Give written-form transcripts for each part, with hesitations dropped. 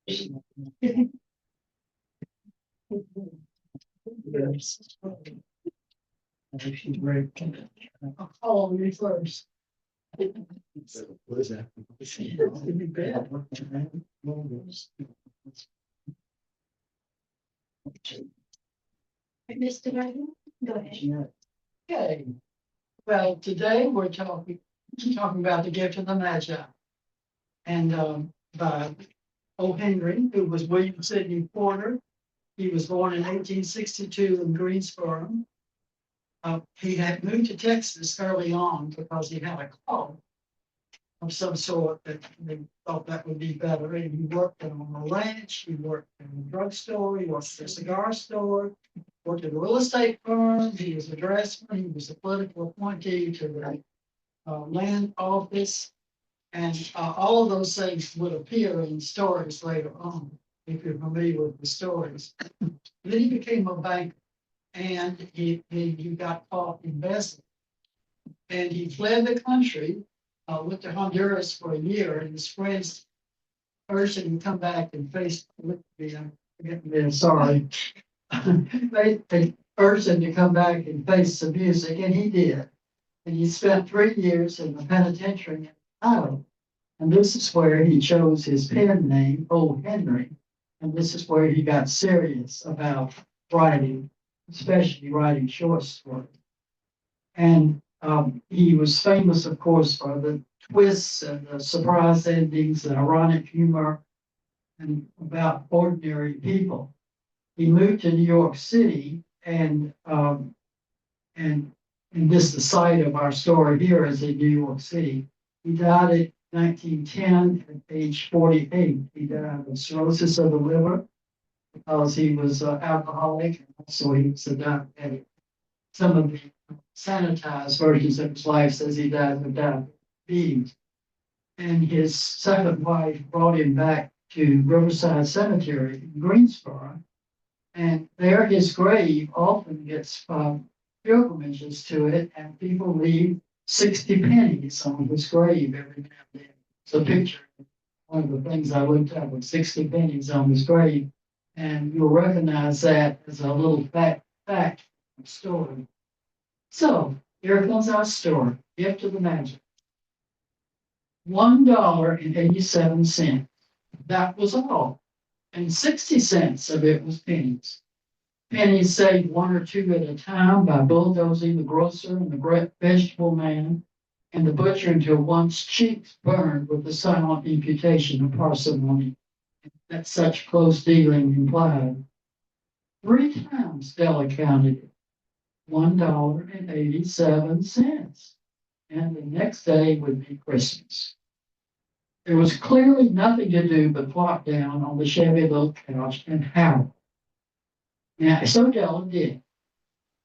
She's very. I'll call you first. What is that? It'd be bad. Mr. Wagner, go ahead. Okay. Well, today we're talking about the gift of the Magi. And by O. Henry, who was William Sidney Porter. He was born in 1862 in Greensboro. He had moved to Texas early on because he had a club of some sort that they thought that would be better. And he worked on a ranch, he worked in a drugstore, he worked at a cigar store, worked at a real estate firm, he was a dressman, he was a political appointee to the land office. And all of those things would appear in stories later on, if you're familiar with the stories. Then he became a banker, and he got caught embezzling. And he fled the country, went to Honduras for a year, and his friends urged him to come back and face, sorry. They urged him to come back and face the music, and he did. And he spent 3 years in the penitentiary in Ohio. And this is where he chose his pen name, O. Henry. And this is where he got serious about writing, especially writing short stories. And he was famous, of course, for the twists and the surprise endings, the ironic humor, and about ordinary people. He moved to New York City, and this is the site of our story here is in New York City. He died at 1910 at age 48. He died of cirrhosis of the liver because he was alcoholic, and also he was a diabetic. Some of the sanitized versions of his life says he died of diabetes. And his second wife brought him back to Riverside Cemetery in Greensboro. And there his grave often gets pilgrimages to it, and people leave 60 pennies on his grave every now and then. It's a picture. One of the things I looked at was 60 pennies on his grave. And you'll recognize that as a little fact story. So here comes our story, Gift of the Magi. $1.87. That was all. And 60 cents of it was pennies. Pennies saved one or two at a time by bulldozing the grocer and the vegetable man and the butcher until one's cheeks burned with the silent imputation of parsimony that such close dealing implied. 3 times Della counted it. $1.87. And the next day would be Christmas. There was clearly nothing to do but plop down on the shabby little couch and howl. Now, so Della did,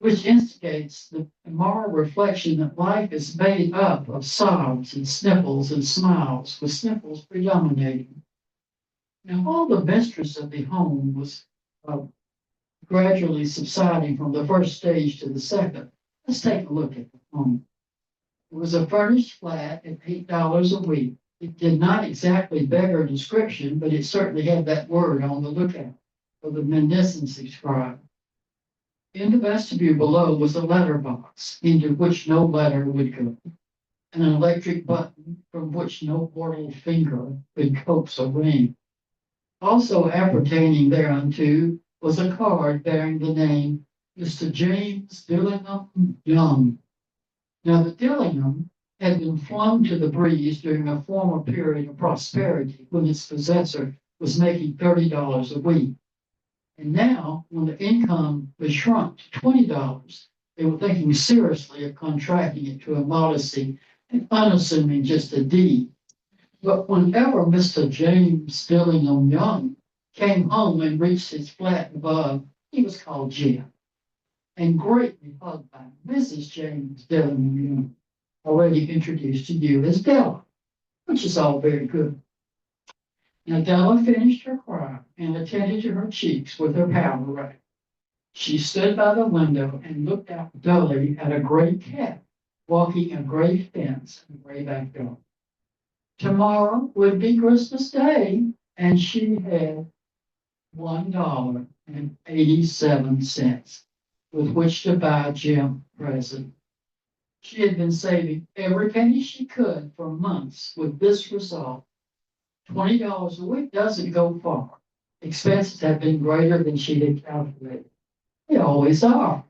which instigates the moral reflection that life is made up of sobs and sniffles and smiles, with sniffles predominating. Now, while the mistress of the home was gradually subsiding from the first stage to the second, let's take a look at the home. It was a furnished flat at $8 a week. It did not exactly beggar description, but it certainly had that word on the lookout for the mendicancy scribe. In the vestibule below was a letter box into which no letter would go, and an electric button from which no mortal finger could coax a ring. Also appertaining thereunto was a card bearing the name Mr. James Dillingham Young. Now the Dillingham had been flung to the breeze during a former period of prosperity when its possessor was making $30 a week. And now, when the income was shrunk to $20, they were thinking seriously of contracting it to a modesty and unassuming just a D. But whenever Mr. James Dillingham Young came home and reached his flat above, he was called Jim, and greatly hugged by Mrs. James Dillingham Young, already introduced to you as Della, which is all very good. Now Della finished her cry and attended to her cheeks with her powder rag. She stood by the window and looked out dully at a gray cat walking a gray fence in a gray backyard. Tomorrow would be Christmas Day, and she had $1.87 with which to buy Jim a present. She had been saving every penny she could for months with this result. $20 a week doesn't go far. Expenses have been greater than she had calculated. They always are.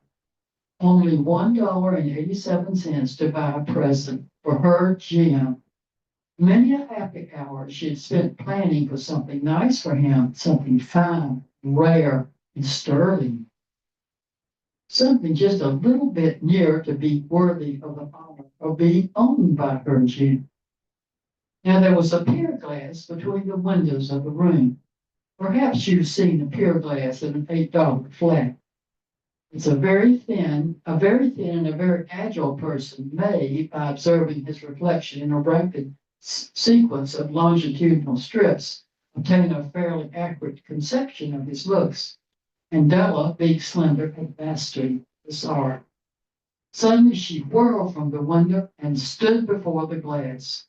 Only $1.87 to buy a present for her Jim. Many a happy hour she had spent planning for something nice for him, something fine, rare, and sterling. Something just a little bit near to be worthy of the honor of being owned by her Jim. Now there was a pier glass between the windows of the room. Perhaps you've seen a pier glass in an $8 flat. It's a very thin and a very agile person may, by observing his reflection in a rapid sequence of longitudinal strips, obtain a fairly accurate conception of his looks. And Della, being slender, had mastered this art. Suddenly she whirled from the window and stood before the glass.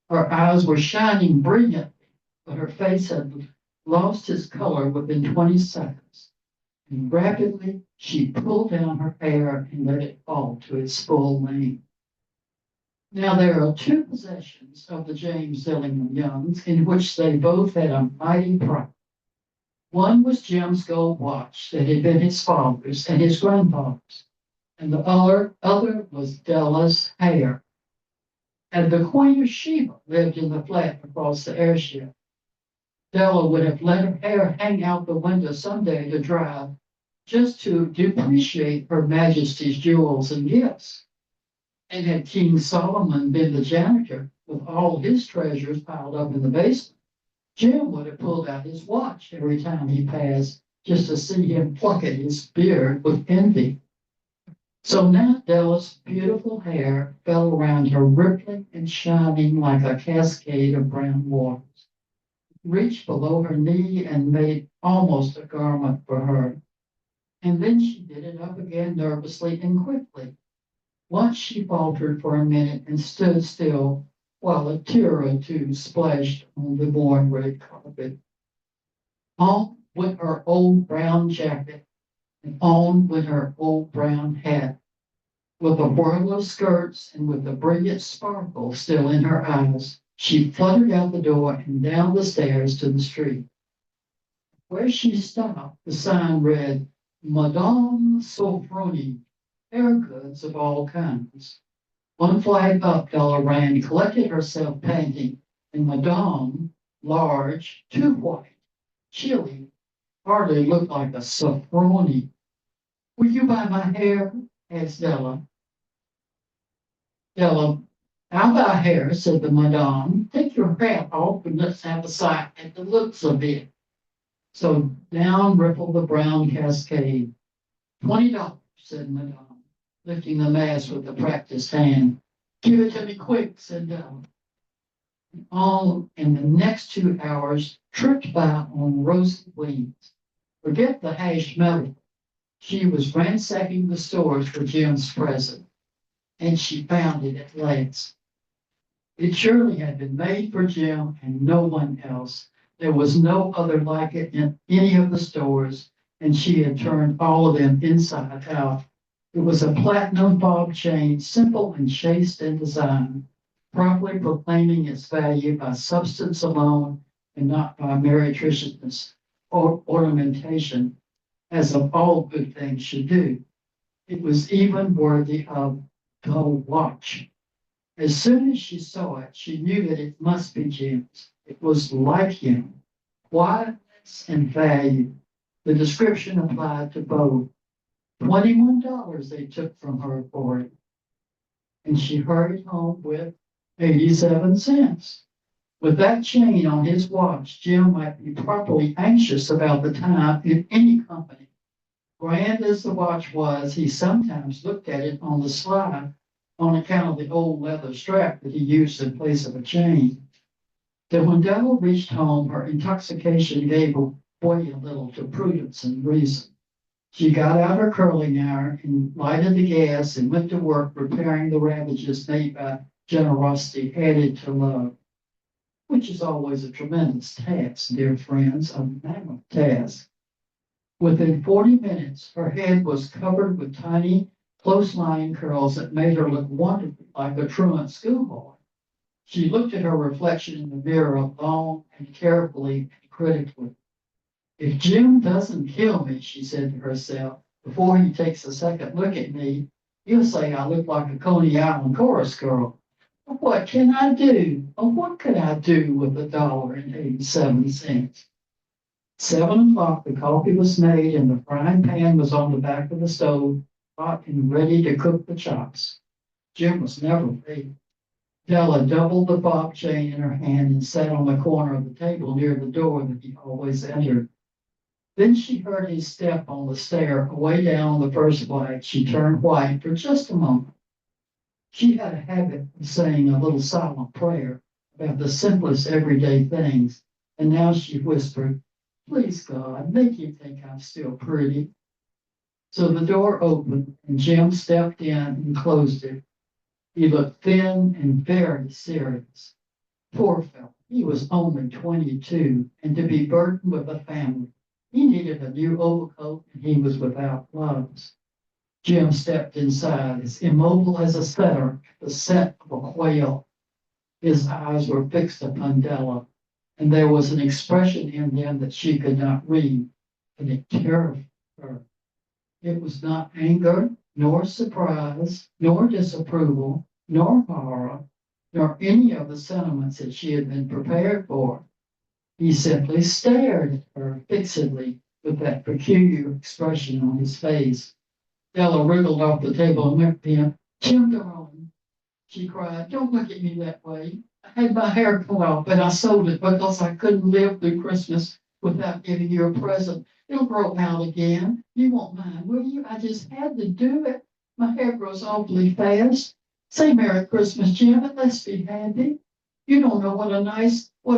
Her eyes were shining brilliantly, but her face had lost its color within 20 seconds. And rapidly she pulled down her hair and let it fall to its full length. Now there are two possessions of the James Dillingham Youngs in which they both had a mighty pride. One was Jim's gold watch that had been his father's and his grandfather's, and the other was Della's hair. And the Queen of Sheba lived in the flat across the airship. Della would have let her hair hang out the window someday to dry, just to depreciate Her Majesty's jewels and gifts. And had King Solomon been the janitor with all his treasures piled up in the basement, Jim would have pulled out his watch every time he passed just to see him pluck at his beard with envy. So now Della's beautiful hair fell around her, rippling and shining like a cascade of brown waters. It reached below her knee and made almost a garment for her. And then she did it up again nervously and quickly. Once she faltered for a minute and stood still while a tear or two splashed on the worn red carpet. On went her old brown jacket, and on went her old brown hat, with a whirl of skirts and with a brilliant sparkle still in her eyes. She fluttered out the door and down the stairs to the street. Where she stopped, the sign read, Madame Sofroni, hair goods of all kinds. One flag up, Della ran, collected herself, panting, and Madame, large, too white, chilly, hardly looked like a Sofroni. Will you buy my hair? Asked Della. Della, I'll buy hair, said the Madame. Take your hat off and let's have a sight at the looks of it. So down rippled the brown cascade. $20, said Madame, lifting the mask with a practiced hand. Give it to me quick, said Della. All in the next 2 hours tripped by on rosy wings. Forget the hashed metal. She was ransacking the stores for Jim's present, and she found it at last. It surely had been made for Jim and no one else. There was no other like it in any of the stores, and she had turned all of them inside out. It was a platinum bob chain, simple and chaste in design, properly proclaiming its value by substance alone and not by meretriciousness or ornamentation, as of all good things should do. It was even worthy of gold watch. As soon as she saw it, she knew that it must be Jim's. It was like him, quietness and value. The description applied to both. $21 they took from her for it. And she hurried home with 87 cents. With that chain on his watch, Jim might be properly anxious about the time in any company. Grand as the watch was, he sometimes looked at it on the sly on account of the old leather strap that he used in place of a chain. Then when Della reached home, her intoxication gave way a little to prudence and reason. She got out her curling iron and lighted the gas and went to work repairing the ravages made by generosity added to love. which is always a tremendous task, dear friends, a mammoth task. Within 40 minutes, her head was covered with tiny, close-lying curls that made her look wonderfully like a truant schoolboy. She looked at her reflection in the mirror long and carefully and critically. If Jim doesn't kill me, she said to herself, before he takes a second look at me, he'll say I look like a Coney Island chorus girl. What can I do? Or what could I do with $1.87? 7 o'clock, the coffee was made and the frying pan was on the back of the stove, hot and ready to cook the chops. Jim was never late. Della doubled the fob chain in her hand and sat on the corner of the table near the door that he always entered. Then she heard his step on the stair away down the first flight. She turned white for just a moment. She had a habit of saying a little silent prayer about the simplest everyday things, and now she whispered, "Please, God, make you think I'm still pretty." So the door opened, and Jim stepped in and closed it. He looked thin and very serious. Poor fellow, he was only 22, and to be burdened with a family. He needed a new overcoat, and he was without gloves. Jim stepped inside, as immobile as a setter, the scent of a quail. His eyes were fixed upon Della, and there was an expression in them that she could not read, and it terrified her. It was not anger, nor surprise, nor disapproval, nor horror, nor any of the sentiments that she had been prepared for. He simply stared at her fixedly with that peculiar expression on his face. Della wriggled off the table and went to him. "Jim, darling," she cried, "don't look at me that way. I had my hair cut off, and I sold it because I couldn't live through Christmas without giving you a present. It'll grow out again. You won't mind, will you? I just had to do it. My hair grows awfully fast. Say Merry Christmas, Jim, and let's be happy. You don't know what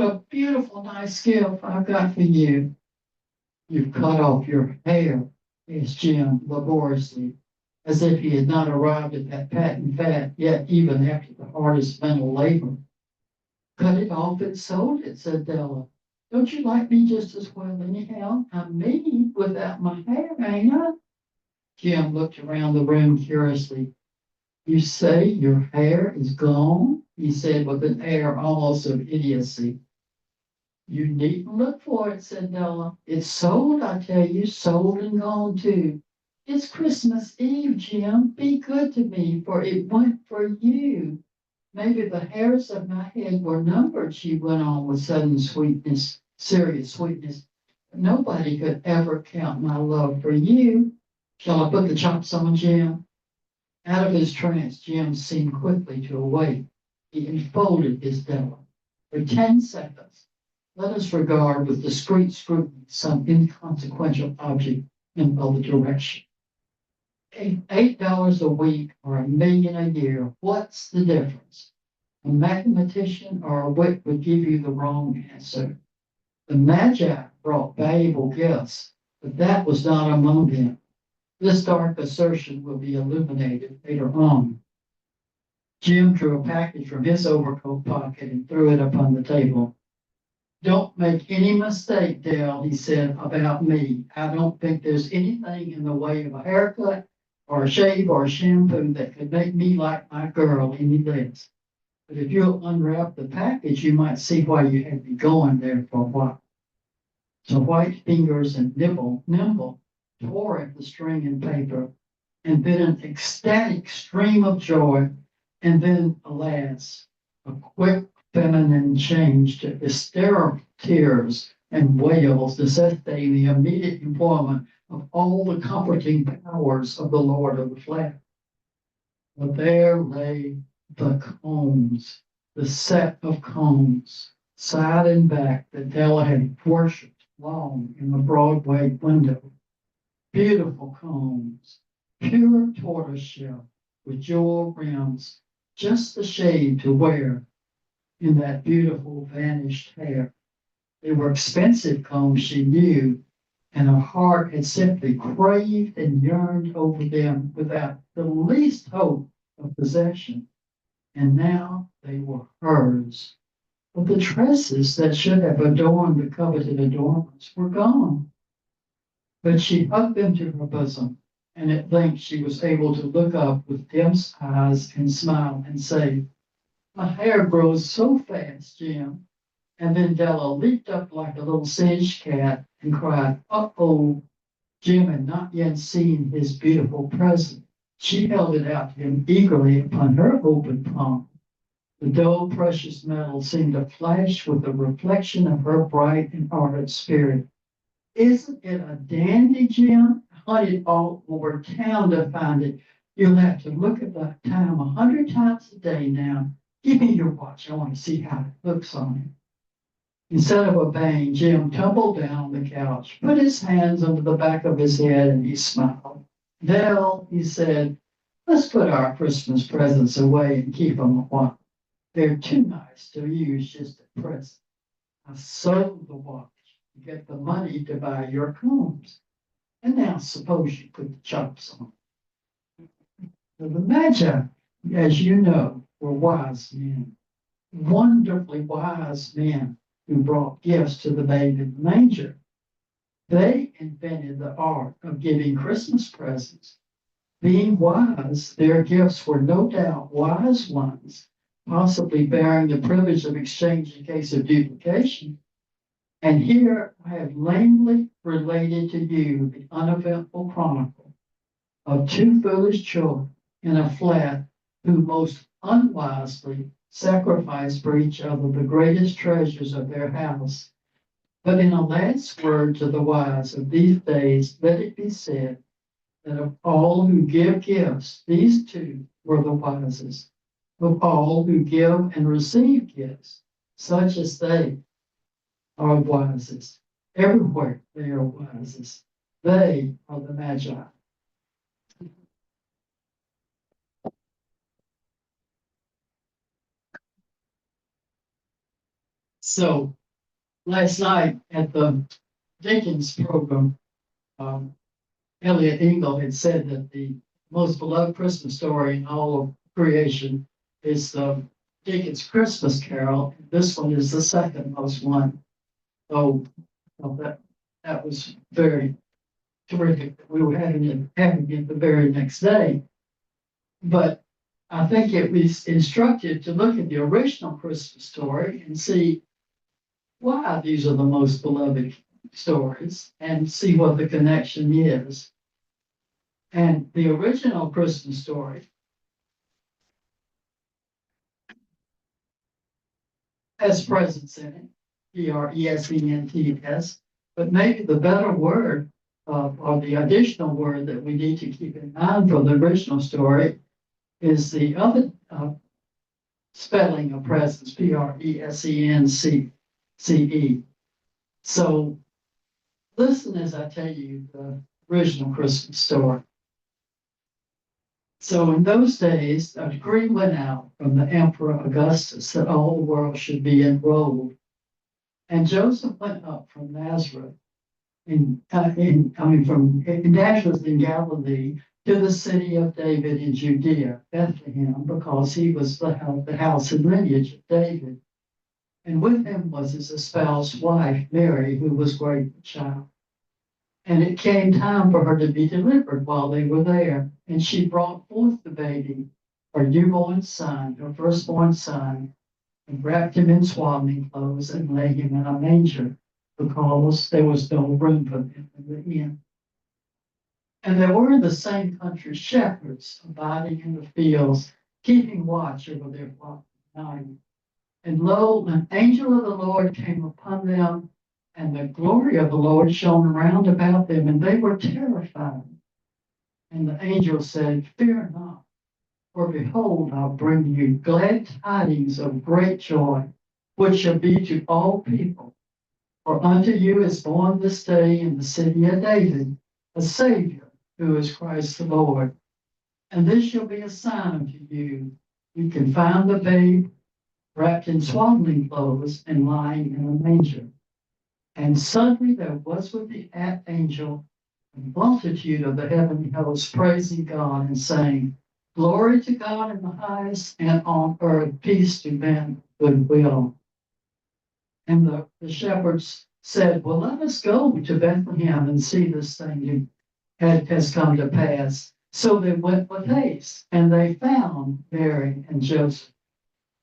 a beautiful, nice gift I've got for you." "You've cut off your hair," asked Jim laboriously, as if he had not arrived at that patent fact yet, even after the hardest mental labor. "Cut it off and sold it," said Della. "Don't you like me just as well anyhow? I'm me without my hair, ain't I?" Jim looked around the room curiously. "You say your hair is gone?" he said with an air almost of idiocy. "You needn't look for it," said Della. "It's sold, I tell you, sold and gone too. It's Christmas Eve, Jim. Be good to me, for it went for you. Maybe the hairs of my head were numbered," she went on with sudden sweetness, serious sweetness. "But nobody could ever count my love for you. Shall I put the chops on, Jim?" Out of his trance, Jim seemed quickly to awake. He enfolded his Della. For 10 seconds, let us regard with discreet scrutiny some inconsequential object in other direction. $8 a week or $1 million a year, what's the difference? A mathematician or a wit would give you the wrong answer. The Magi brought valuable gifts, but that was not among them. This dark assertion will be illuminated later on. Jim drew a package from his overcoat pocket and threw it upon the table. "Don't make any mistake, Dale," he said, "about me. I don't think there's anything in the way of a haircut or a shave or a shampoo that could make me like my girl any less. But if you'll unwrap the package, you might see why you had me going there for a while." So white fingers and nimble tore at the string and paper, and then an ecstatic stream of joy, and then, alas, a quick feminine change to hysterical tears and wails, necessitating the immediate employment of all the comforting powers of the Lord of the Flat. But there lay the combs, the set of combs, side and back, that Della had worshipped long in the Broadway window. Beautiful combs, pure tortoiseshell, with jewel rims, just the shade to wear in that beautiful vanished hair. They were expensive combs, she knew, and her heart had simply craved and yearned over them without the least hope of possession. And now they were hers. But the tresses that should have adorned the coveted adornments were gone. But she hugged them to her bosom, and at length she was able to look up with dim eyes and smile and say, "My hair grows so fast, Jim." And then Della leaped up like a little singed cat and cried, "Uh-oh." Jim had not yet seen his beautiful present. She held it out to him eagerly upon her open palm. The dull, precious metal seemed to flash with the reflection of her bright and ardent spirit. "Isn't it a dandy, Jim? Hunted all over town to find it. You'll have to look at that time 100 times a day now. Give me your watch. I want to see how it looks on it." Instead of obeying, Jim tumbled down on the couch, put his hands under the back of his head, and he smiled. "Dell," he said, "let's put our Christmas presents away and keep them a while. They're too nice to use just at present. I sold the watch to get the money to buy your combs. And now suppose you put the chops on." Now, the Magi, as you know, were wise men, wonderfully wise men who brought gifts to the babe in the manger. They invented the art of giving Christmas presents. Being wise, their gifts were no doubt wise ones, possibly bearing the privilege of exchange in case of duplication. And here I have lamely related to you the uneventful chronicle of two foolish children in a flat who most unwisely sacrificed for each other the greatest treasures of their house. But in a last word to the wise of these days, let it be said that of all who give gifts, these two were the wisest. Of all who give and receive gifts, such as they are wisest. Everywhere they are wisest. They are the Magi. So last night at the Dickens program, Elliot Engel had said that the most beloved Christmas story in all of creation is the Dickens Christmas Carol. This one is the second most one. So that was very terrific. We were having it the very next day. But I think it was instructive to look at the original Christmas story and see why these are the most beloved stories and see what the connection is. And the original Christmas story has presents in it, presents, but maybe the better word or the additional word that we need to keep in mind for the original story is the other spelling of presence, presence. So listen as I tell you the original Christmas story. So in those days, a decree went out from the Emperor Augustus that all the world should be enrolled. And Joseph went up from Nazareth, from Nazareth in Galilee to the city of David in Judea, Bethlehem, because he was the house and lineage of David. And with him was his espoused wife, Mary, who was great with child. And it came time for her to be delivered while they were there. And she brought forth the baby, her newborn son, her firstborn son, and wrapped him in swaddling clothes and laid him in a manger because there was no room for them in the inn. And there were in the same country shepherds abiding in the fields, keeping watch over their flock at night. And lo, an angel of the Lord came upon them, and the glory of the Lord shone round about them, and they were terrified. And the angel said, "Fear not, for behold, I'll bring you glad tidings of great joy, which shall be to all people. For unto you is born this day in the city of David a Savior, who is Christ the Lord. And this shall be a sign unto you. You can find the babe wrapped in swaddling clothes and lying in a manger." And suddenly there was with the angel a multitude of the heavenly hosts praising God and saying, "Glory to God in the highest, and on earth peace to men of good will." And the shepherds said, well, let us go to Bethlehem and see this thing has come to pass. So they went with haste, and they found Mary and Joseph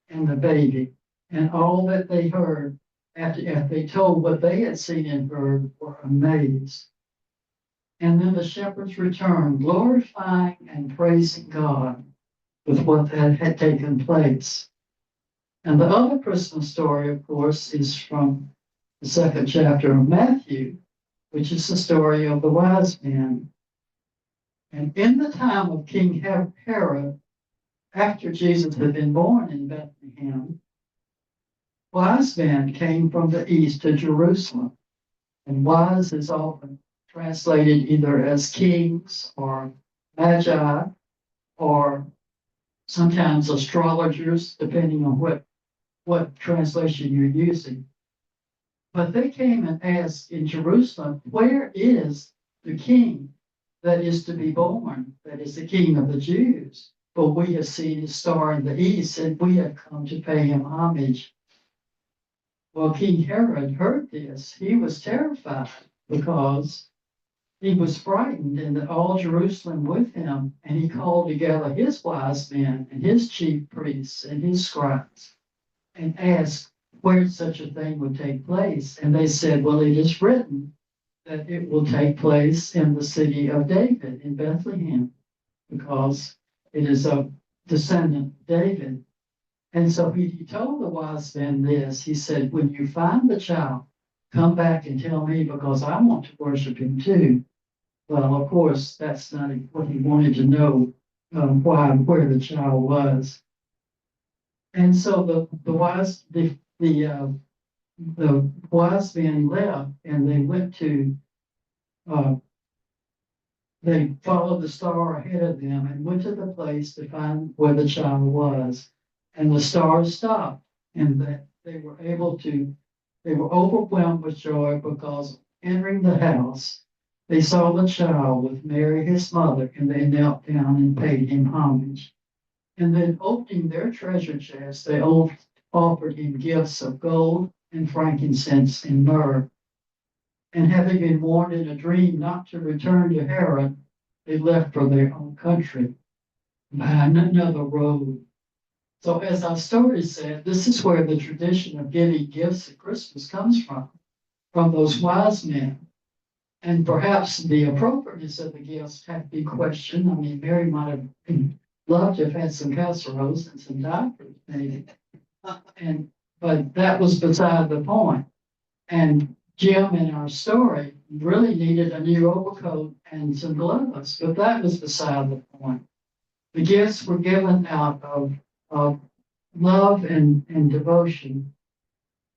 and the baby, and all that they heard after they told what they had seen and heard were amazed. And then the shepherds returned, glorifying and praising God with what had taken place. And the other Christmas story, of course, is from the second chapter of Matthew, which is the story of the wise men. And in the time of King Herod, after Jesus had been born in Bethlehem, wise men came from the east to Jerusalem. And wise is often translated either as kings or magi or sometimes astrologers, depending on what translation you're using. But they came and asked in Jerusalem, where is the king that is to be born, that is the king of the Jews? For we have seen his star in the east, and we have come to pay him homage. Well, King Herod heard this. He was terrified because he was frightened, and all Jerusalem with him. And he called together his wise men and his chief priests and his scribes and asked where such a thing would take place. And they said, well, it is written that it will take place in the city of David in Bethlehem, because it is a descendant of David. And so he told the wise men this. He said, when you find the child, come back and tell me, because I want to worship him too. Well, of course, that's not what he wanted to know, where the child was. And so the wise men left, and they went to they followed the star ahead of them and went to the place to find where the child was. And the star stopped, and that they were overwhelmed with joy, because entering the house, they saw the child with Mary, his mother, and they knelt down and paid him homage. And then opening their treasure chest, they offered him gifts of gold and frankincense and myrrh. And having been warned in a dream not to return to Herod, they left for their own country by another road. So as our story said, this is where the tradition of giving gifts at Christmas comes from those wise men. And perhaps the appropriateness of the gifts have to be questioned. I mean, Mary might have loved to have had some casseroles and some diapers, maybe. But that was beside the point. And Jim in our story really needed a new overcoat and some gloves, but that was beside the point. The gifts were given out of love and devotion.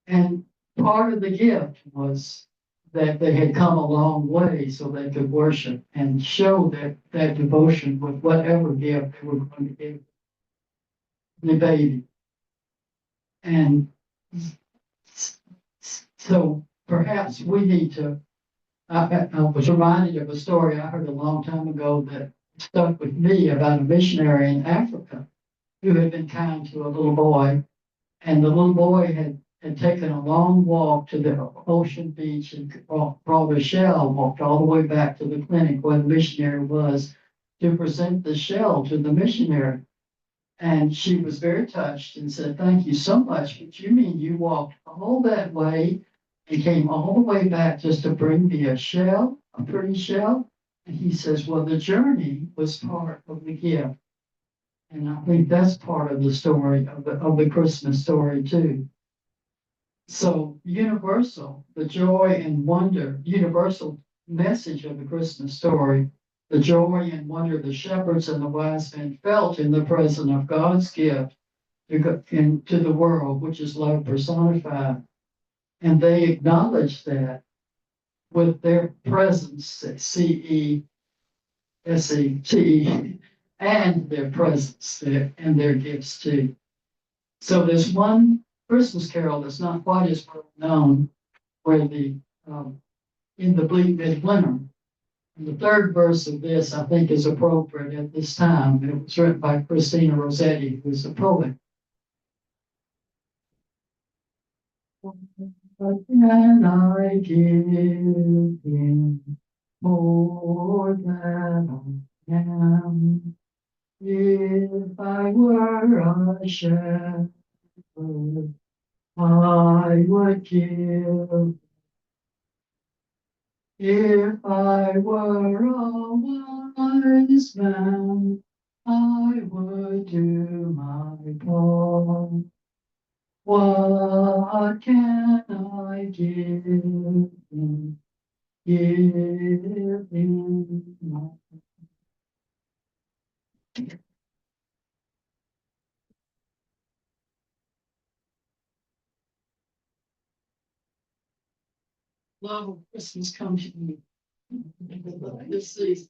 And part of the gift was that they had come a long way so they could worship and show that devotion with whatever gift they were going to give the baby. And so perhaps we need to, I was reminded of a story I heard a long time ago that stuck with me about a missionary in Africa who had been kind to a little boy. And the little boy had taken a long walk to the ocean beach and brought a shell, walked all the way back to the clinic where the missionary was to present the shell to the missionary. And she was very touched and said, thank you so much. But you mean you walked all that way and came all the way back just to bring me a shell, a pretty shell? And he says, well, the journey was part of the gift. And I think that's part of the story of the Christmas story too. So universal, the joy and wonder, universal message of the Christmas story, the joy and wonder the shepherds and the wise men felt in the presence of God's gift to the world, which is love personified. And they acknowledged that with their presence, CESETE, and their presence and their gifts too. So there's one Christmas carol that's not quite as well known, where in the bleak midwinter. And the third verse of this, I think, is appropriate at this time. It was written by Christina Rossetti, who is a poet. What can I give him more than I am? If I were a shepherd, I would give. If I were a wise man, I would do my part. What can I give him? Give him my love of Christmas come to me. This is.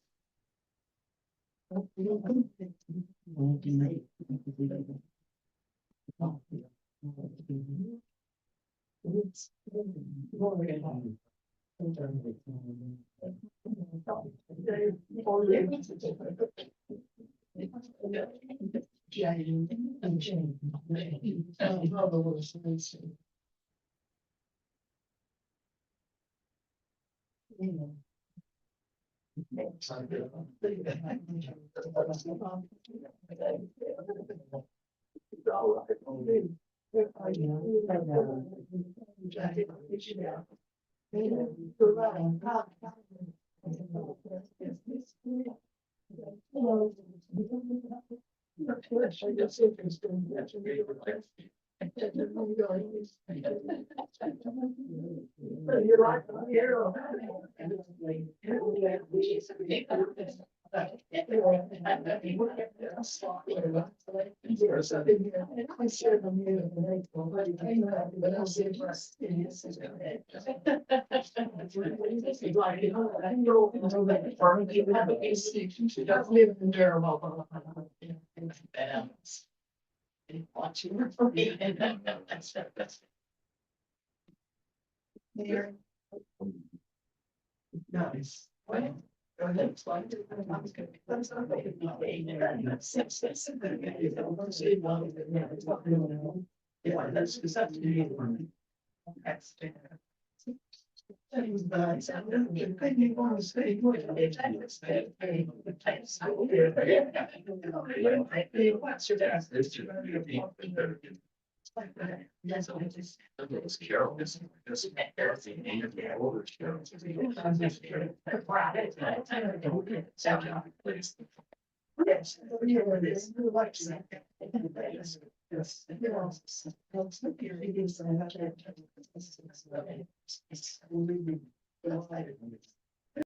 You're right here. Watching for me. There. Nice. Well, that's fine. I was gonna- that's not like a day there, and that's six, that's a good day. I want to say, well, yeah, it's not really- yeah, that's because that's me. That's. That was nice. I didn't want to say what it is. What's your dad? Yes, it's Carol. This everything. Yes. Yes.